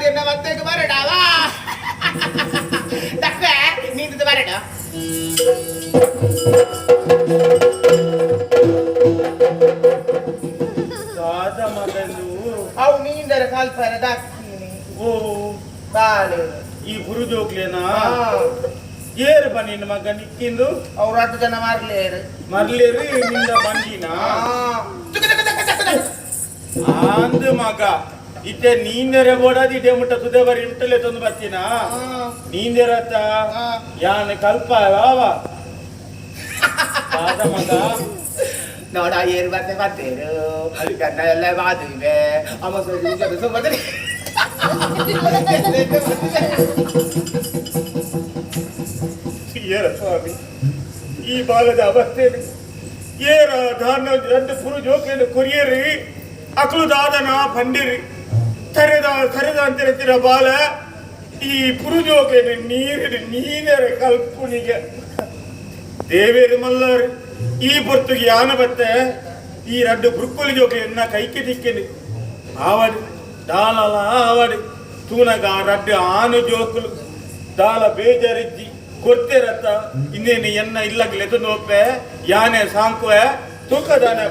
ಎನ್ನ ಮತ್ತೆ ಬರಡವಾ ತಕ್ಕ ನಿಂತು ಬರಡ ಸಾದ ಮಗಂದು ಅವು ನೀಂದರ ಕಲ್ಪನ ದಾಕ್ತೀನಿ ಓ ಬಾಳೆ ಈ ಬುರುಜೋಗ್ಲೇನಾ ಏರು ಬನ್ನಿ ಮಗ ನಿಕ್ಕಿಂದು ಅವ್ರು 10 ಜನ ಮಾರ್ಲೇರು ಮರ್ಲೇರಿ ನಿಂದ ಬಂದಿನ ಅಂದು ಮಗ ಇತ್ತೆ ನೀಂದೆರೆ ಬೋಡಾದಿ ಇಡೆ ಮುಟ್ಟ ತುದೆ ಬರಿ ಇಂಟಲೆ ತಂದು ಬಚ್ಚಿನ ನೀಂದೆರತ್ತ ಯಾನೆ ಕಲ್ಪ ಯಾವ ಸಾದ ಮಗ ನೋಡ ಏರು ಮತ್ತೆ ಬರ್ತೇರು ಗಂಡ ಎಲ್ಲ ಬಾದುವೆ ಅಮ್ಮ ಸೋಜಿ ಬಂದ್ರೆ ಏರ ಸ್ವಾಮಿ ಈ ಬಾಲದ ಅವಸ್ಥೆ ಏರ ಧಾನ ಎಂದು ಪುರು ಜೋಕೆಯನ್ನು ಕೊರಿಯರಿ ಅಕಲು ದಾದನ ಪಂಡಿರಿ ತರೆದ ಅಂತಿರತ್ತಿರ ಬಾಲ ಈ ಪುರು ಜೋಕೆಯನ್ನು ನೀನರ ಕಲ್ಪುನಿಗೆ ದೇವೇರು ಮಲ್ಲರು ಈ ಪೊರ್ತುಗೆ ಯಾನ ಬತ್ತೆ ಈ 2 ಬುರ್ಕೊಲಿ ಜೋಕೆಯನ್ನ ಕೈಕೆ ತಿಕ್ಕಲಿ ಆವಡಿ ದಾಲಲ ಆವಡಿ ತೂನಗ 2 ಆನು ಜೋಕುಲು ದಾಲ ಬೇಜಾರಿಜ್ಜಿ ಕೊಡ್ತಿರತ್ತ ಇನ್ನೇನು ಎನ್ನ ಇಲ್ಲಗ್ಲೆ ನೋಪೆ ಯಾನೆ ಸಾಂಕುವೆ ತೂಕದಾನೆ